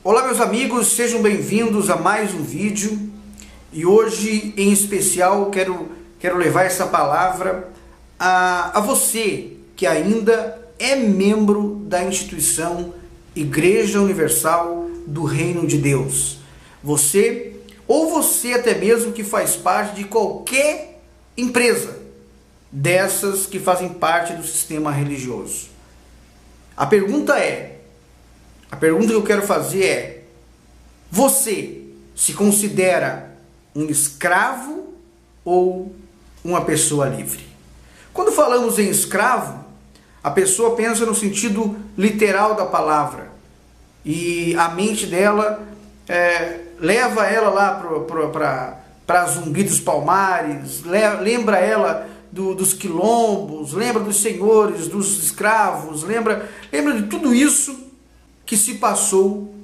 Olá meus amigos, sejam bem-vindos a mais um vídeo e hoje em especial quero levar essa palavra a você que ainda é membro da instituição Igreja Universal do Reino de Deus. Você até mesmo que faz parte de qualquer empresa dessas que fazem parte do sistema religioso. A pergunta que eu quero fazer é: você se considera um escravo ou uma pessoa livre? Quando falamos em escravo, a pessoa pensa no sentido literal da palavra e a mente dela leva ela lá para Zumbi dos Palmares, lembra ela dos quilombos, lembra dos senhores, dos escravos, lembra de tudo isso que se passou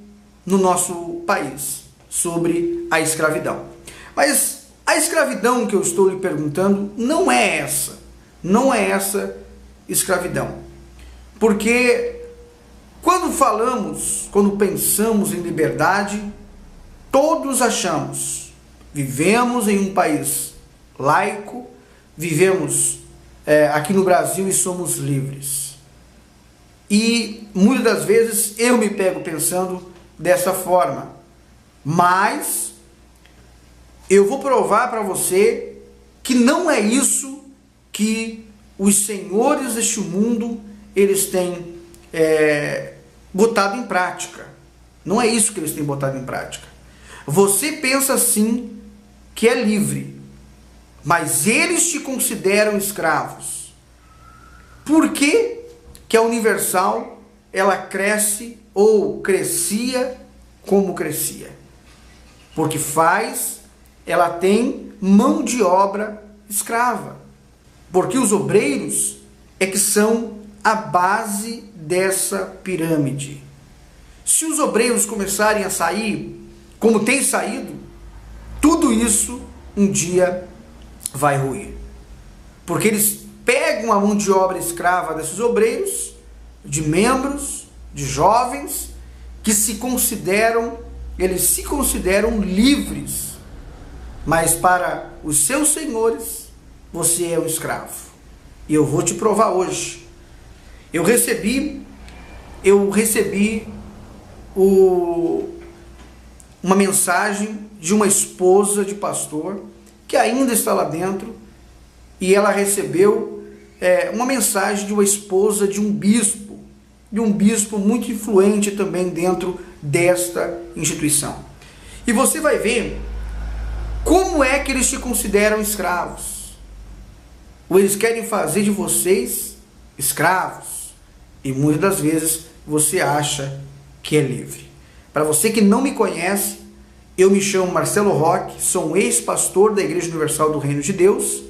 no nosso país sobre a escravidão. Mas a escravidão que eu estou lhe perguntando não é essa escravidão. Porque quando pensamos em liberdade, todos vivemos em um país laico, vivemos aqui no Brasil e somos livres. E muitas das vezes eu me pego pensando dessa forma. Mas eu vou provar para você que não é isso que os senhores deste mundo eles têm botado em prática. Não é isso que eles têm botado em prática. Você pensa sim que é livre, mas eles te consideram escravos. Por que que a Universal ela cresce ou crescia como crescia? Porque ela tem mão de obra escrava. Porque os obreiros é que são a base dessa pirâmide. Se os obreiros começarem a sair, como tem saído, tudo isso um dia vai ruir. Porque eles pegam a mão de obra escrava desses obreiros, de membros, de jovens, que eles se consideram livres, mas para os seus senhores, você é um escravo. E eu vou te provar hoje. Eu recebi uma mensagem de uma esposa de pastor, que ainda está lá dentro, e ela recebeu uma mensagem de uma esposa de um bispo muito influente também dentro desta instituição. E você vai ver como é que eles te consideram escravos. Ou eles querem fazer de vocês escravos. E muitas das vezes você acha que é livre. Para você que não me conhece, eu me chamo Marcelo Roque, sou um ex-pastor da Igreja Universal do Reino de Deus.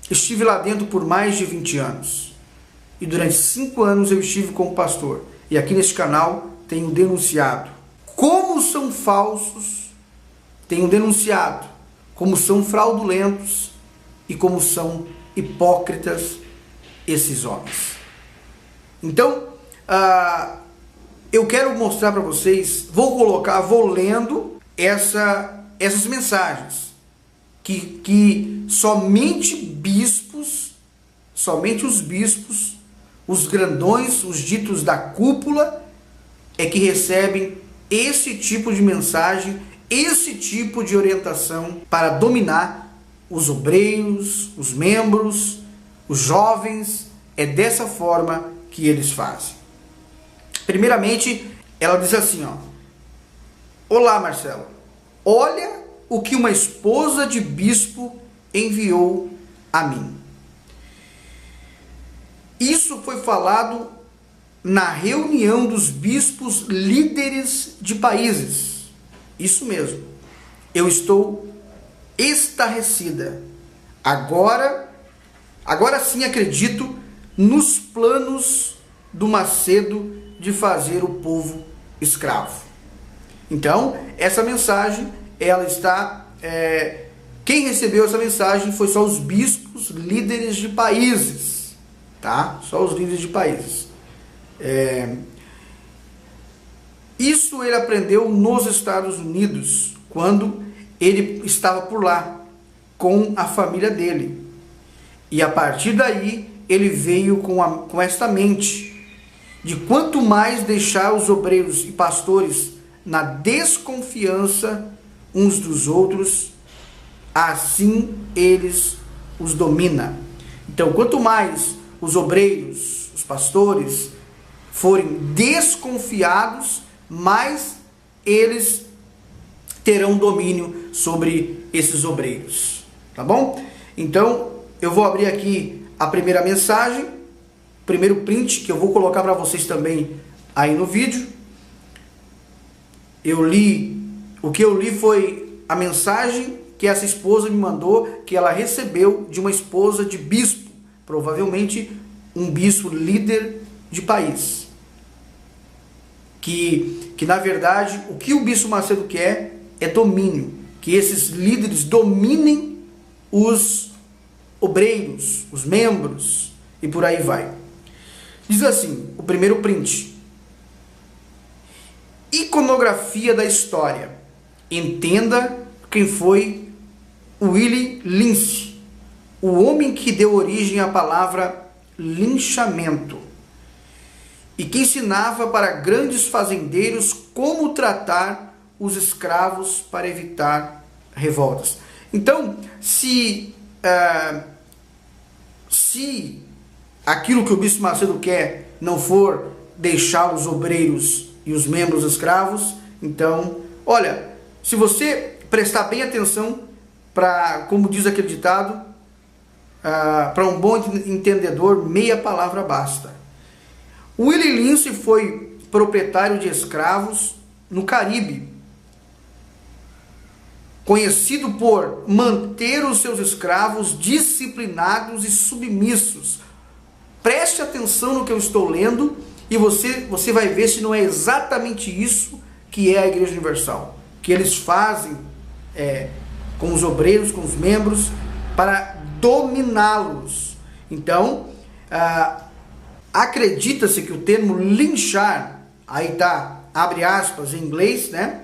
Estive lá dentro por mais de 20 anos. E durante 5 anos eu estive como pastor. E aqui neste canal tenho denunciado como são falsos, tenho denunciado como são fraudulentos e como são hipócritas esses homens. Então, eu quero mostrar para vocês, vou lendo essas mensagens que somente os bispos, os grandões, os ditos da cúpula é que recebem esse tipo de mensagem, esse tipo de orientação para dominar os obreiros, os membros, os jovens. É dessa forma que eles fazem. Primeiramente, ela diz assim, Olá Marcelo, olha o que uma esposa de bispo enviou a mim. Isso foi falado na reunião dos bispos líderes de países. Isso mesmo. Eu estou estarrecida. Agora sim acredito nos planos do Macedo de fazer o povo escravo. Então, essa mensagem, ela está... quem recebeu essa mensagem foi só os bispos líderes de países. Tá? Só os líderes de países. Isso ele aprendeu nos Estados Unidos, quando ele estava por lá, com a família dele. E a partir daí, ele veio com esta mente, de quanto mais deixar os obreiros e pastores na desconfiança uns dos outros, assim eles os dominam. Então, quanto mais os obreiros, os pastores, forem desconfiados, mais eles terão domínio sobre esses obreiros. Tá bom? Então, eu vou abrir aqui a primeira mensagem, primeiro print, que eu vou colocar para vocês também aí no vídeo. O que eu li foi a mensagem que essa esposa me mandou, que ela recebeu de uma esposa de bispo, provavelmente um bispo líder de país. Que na verdade, o que o bispo Macedo quer é domínio, que esses líderes dominem os obreiros, os membros, e por aí vai. Diz assim, o primeiro print: iconografia da história. Entenda quem foi Willie Lince, o homem que deu origem à palavra linchamento, e que ensinava para grandes fazendeiros como tratar os escravos para evitar revoltas. Então, se aquilo que o bispo Macedo quer não for deixar os obreiros e os membros escravos, então, olha, se você prestar bem atenção, como diz aquele ditado, para um bom entendedor, meia palavra basta. Willie Lince foi proprietário de escravos no Caribe, conhecido por manter os seus escravos disciplinados e submissos. Preste atenção no que eu estou lendo e você vai ver se não é exatamente isso que é a Igreja Universal, que eles fazem com os obreiros, com os membros, para dominá-los. Então, acredita-se que o termo linchar, aí tá, abre aspas em inglês, né,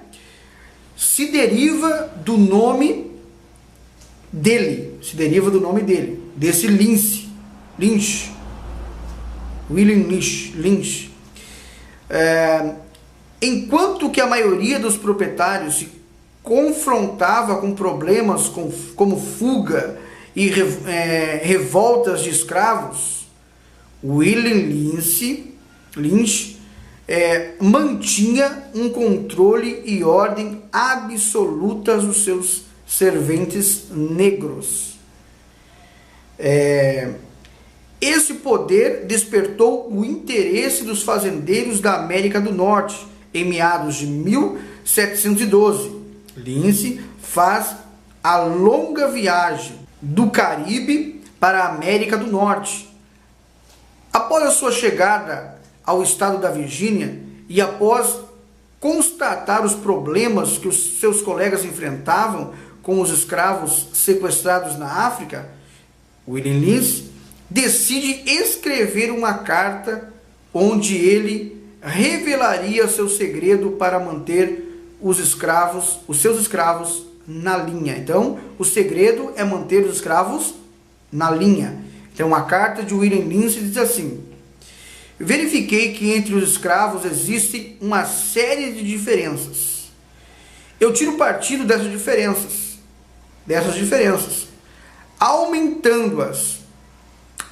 se deriva do nome dele, desse Lince, William Lynch. Enquanto que a maioria dos proprietários se confrontava com problemas como fuga e revoltas de escravos, William Lynch mantinha um controle e ordem absolutas dos seus serventes negros. Esse poder despertou o interesse dos fazendeiros da América do Norte em meados de 1712. Lince faz a longa viagem do Caribe para a América do Norte. Após a sua chegada ao estado da Virgínia e após constatar os problemas que os seus colegas enfrentavam com os escravos sequestrados na África, William Lince decide escrever uma carta onde ele revelaria seu segredo para manter os seus escravos na linha. Então, o segredo é manter os escravos na linha. Então, a carta de William Lince diz assim: verifiquei que entre os escravos existe uma série de diferenças. Eu tiro partido dessas diferenças, aumentando-as.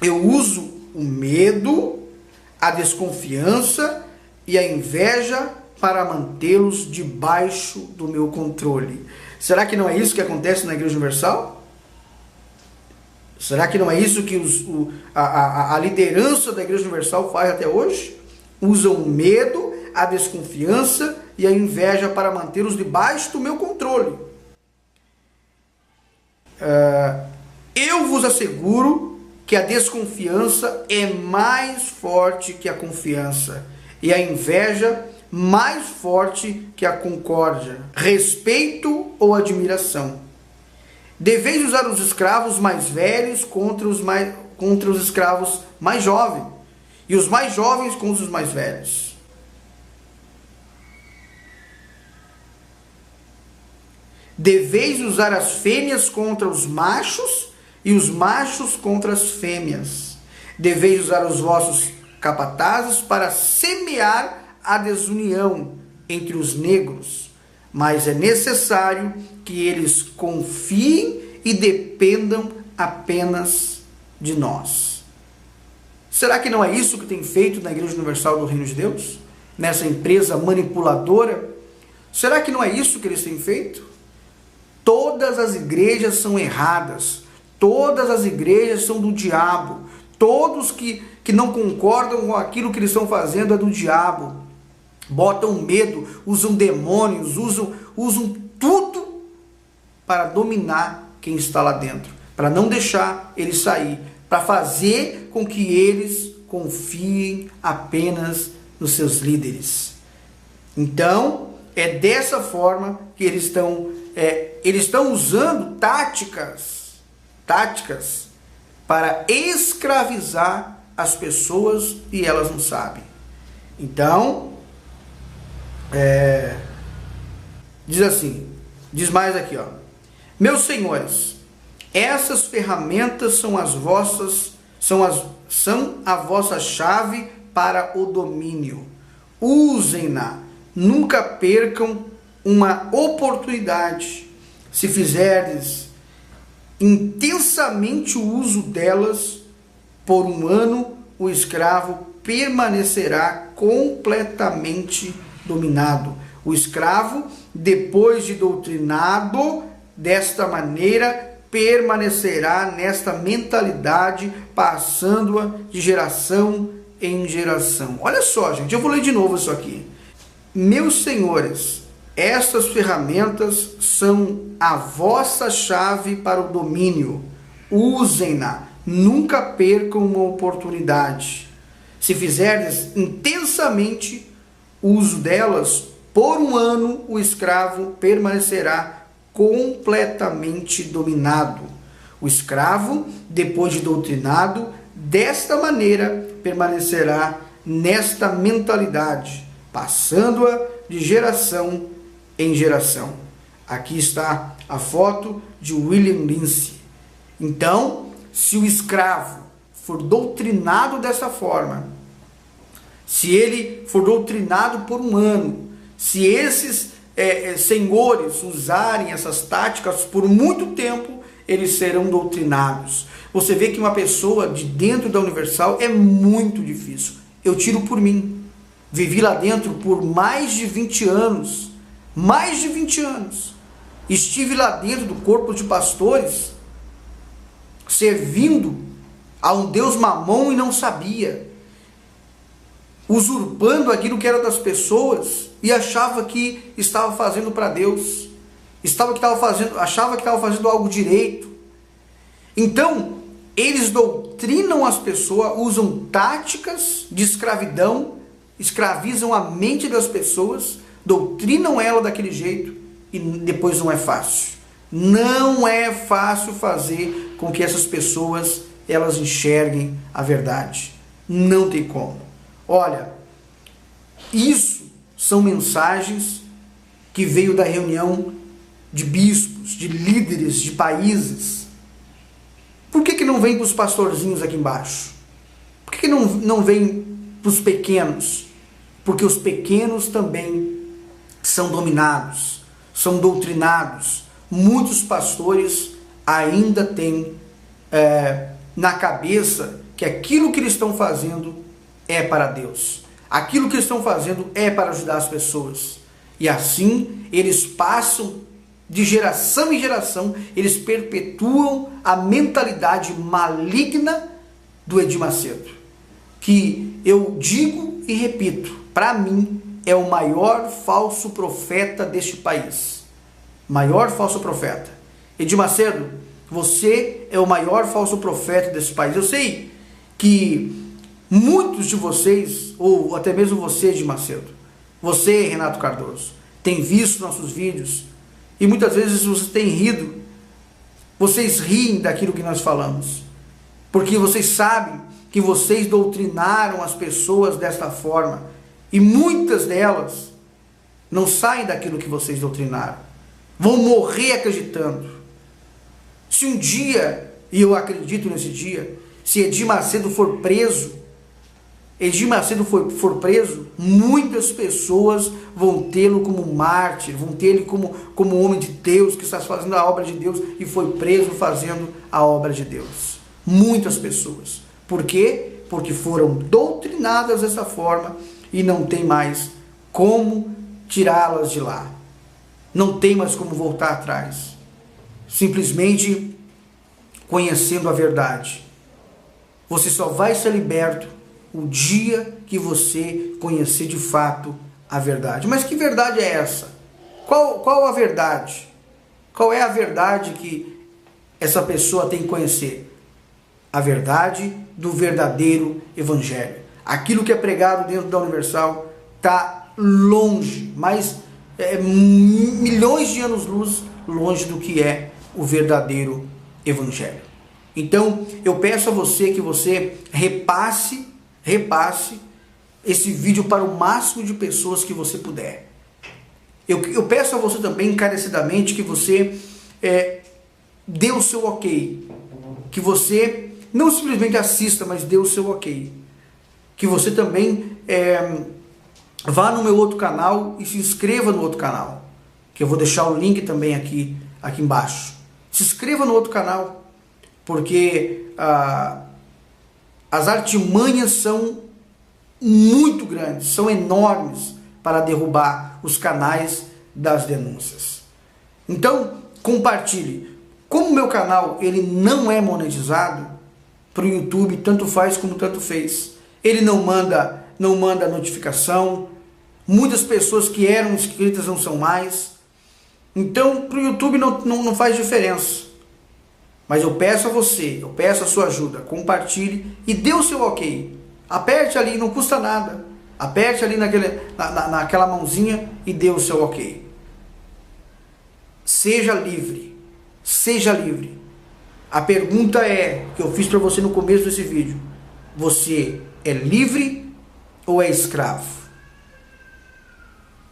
Eu uso o medo, a desconfiança e a inveja para mantê-los debaixo do meu controle. Será que não é isso que acontece na Igreja Universal? Será que não é isso que a liderança da Igreja Universal faz até hoje? Usa o medo, a desconfiança e a inveja para mantê-los debaixo do meu controle. Eu vos asseguro que a desconfiança é mais forte que a confiança e a inveja mais forte que a concórdia, respeito ou admiração. Deveis usar os escravos mais velhos contra os escravos mais jovens, e os mais jovens contra os mais velhos. Deveis usar as fêmeas contra os machos e os machos contra as fêmeas. Deveis usar os vossos capatazes para semear a desunião entre os negros, mas é necessário que eles confiem e dependam apenas de nós. Será que não é isso que tem feito na Igreja Universal do Reino de Deus? Nessa empresa manipuladora? Será que não é isso que eles têm feito? Todas as igrejas são erradas, todas as igrejas são do diabo, todos que não concordam com aquilo que eles estão fazendo é do diabo. Botam medo, usam demônios, usam tudo para dominar quem está lá dentro, para não deixar eles sair, para fazer com que eles confiem apenas nos seus líderes. Então, é dessa forma que eles estão usando táticas para escravizar as pessoas e elas não sabem. Então, diz mais aqui, ó. Meus senhores, essas ferramentas são a vossa chave para o domínio. Usem-na, nunca percam uma oportunidade. Se fizerdes intensamente o uso delas, por um ano o escravo permanecerá completamente dominado. O escravo, depois de doutrinado desta maneira, permanecerá nesta mentalidade, passando-a de geração em geração. Olha só, gente, eu vou ler de novo isso aqui. Meus senhores, estas ferramentas são a vossa chave para o domínio. Usem-na, nunca percam uma oportunidade. Se fizerdes intensamente uso delas, por um ano o escravo permanecerá completamente dominado. O escravo, depois de doutrinado, desta maneira permanecerá nesta mentalidade, passando-a de geração em geração. Aqui está a foto de William Lindsay. Então, se o escravo for doutrinado dessa forma, se ele for doutrinado por um ano, se esses senhores usarem essas táticas por muito tempo, eles serão doutrinados. Você vê que uma pessoa de dentro da Universal é muito difícil. Eu tiro por mim. Vivi lá dentro por mais de 20 anos. Mais de 20 anos. Estive lá dentro do corpo de pastores, servindo a um Deus mamão e não sabia. Usurpando aquilo que era das pessoas e achava que estava fazendo para Deus. Achava que estava fazendo algo direito. Então, eles doutrinam as pessoas, usam táticas de escravidão, escravizam a mente das pessoas, doutrinam ela daquele jeito e depois não é fácil. Não é fácil fazer com que essas pessoas elas enxerguem a verdade. Não tem como. Olha, isso são mensagens que veio da reunião de bispos, de líderes de países. Por que não vem para os pastorzinhos aqui embaixo? Por que não vem para os pequenos? Porque os pequenos também são dominados, são doutrinados. Muitos pastores ainda têm na cabeça que aquilo que eles estão fazendo é para Deus. Aquilo que eles estão fazendo é para ajudar as pessoas. E assim eles passam de geração em geração, eles perpetuam a mentalidade maligna do Edir Macedo. Que eu digo e repito, para mim é o maior falso profeta deste país. Maior falso profeta. Edir Macedo, você é o maior falso profeta desse país. Eu sei que muitos de vocês, ou até mesmo você, Edir Macedo, você, Renato Cardoso, tem visto nossos vídeos e muitas vezes vocês têm rido. Vocês riem daquilo que nós falamos, porque vocês sabem que vocês doutrinaram as pessoas desta forma e muitas delas não saem daquilo que vocês doutrinaram. vão morrer acreditando. Se um dia, e eu acredito nesse dia, se Edir Macedo for preso, muitas pessoas vão tê-lo como mártir, vão ter ele como homem de Deus, que está fazendo a obra de Deus e foi preso fazendo a obra de Deus. Muitas pessoas. Por quê? Porque foram doutrinadas dessa forma e não tem mais como tirá-las de lá. Não tem mais como voltar atrás. Simplesmente conhecendo a verdade. Você só vai ser liberto o dia que você conhecer de fato a verdade. Mas que verdade é essa? Qual a verdade? Qual é a verdade que essa pessoa tem que conhecer? A verdade do verdadeiro evangelho. Aquilo que é pregado dentro da Universal está longe, mas milhões de anos-luz longe do que é o verdadeiro evangelho. Então, eu peço a você que você repasse esse vídeo para o máximo de pessoas que você puder. Eu peço a você também encarecidamente que você dê o seu ok. Que você não simplesmente assista, mas dê o seu ok. Que você também vá no meu outro canal e se inscreva no outro canal. Que eu vou deixar o link também aqui embaixo. Se inscreva no outro canal, porque as artimanhas são muito grandes, são enormes para derrubar os canais das denúncias. Então, compartilhe. Como o meu canal ele não é monetizado, para o YouTube tanto faz como tanto fez. Ele não manda notificação. Muitas pessoas que eram inscritas não são mais. Então, para o YouTube não faz diferença. Mas eu peço a você, eu peço a sua ajuda, compartilhe e dê o seu ok. Aperte ali, não custa nada. Aperte ali naquela mãozinha e dê o seu ok. Seja livre. Seja livre. A pergunta que eu fiz para você no começo desse vídeo. Você é livre ou é escravo?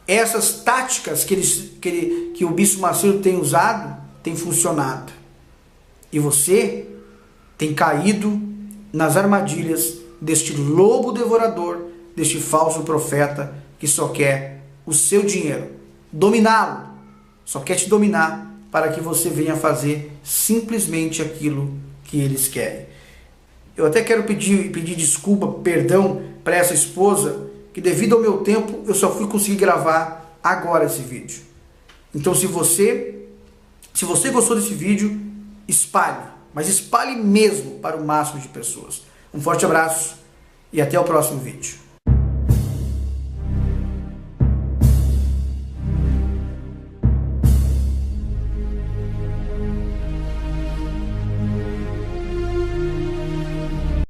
Essas táticas que o Bispo Macedo tem usado, tem funcionado. E você tem caído nas armadilhas deste lobo devorador, deste falso profeta que só quer o seu dinheiro, dominá-lo, só quer te dominar para que você venha fazer simplesmente aquilo que eles querem. Eu até quero pedir desculpa, perdão para essa esposa, que devido ao meu tempo eu só fui conseguir gravar agora esse vídeo. Então se você gostou desse vídeo, espalhe, mas espalhe mesmo para o máximo de pessoas. Um forte abraço e até o próximo vídeo.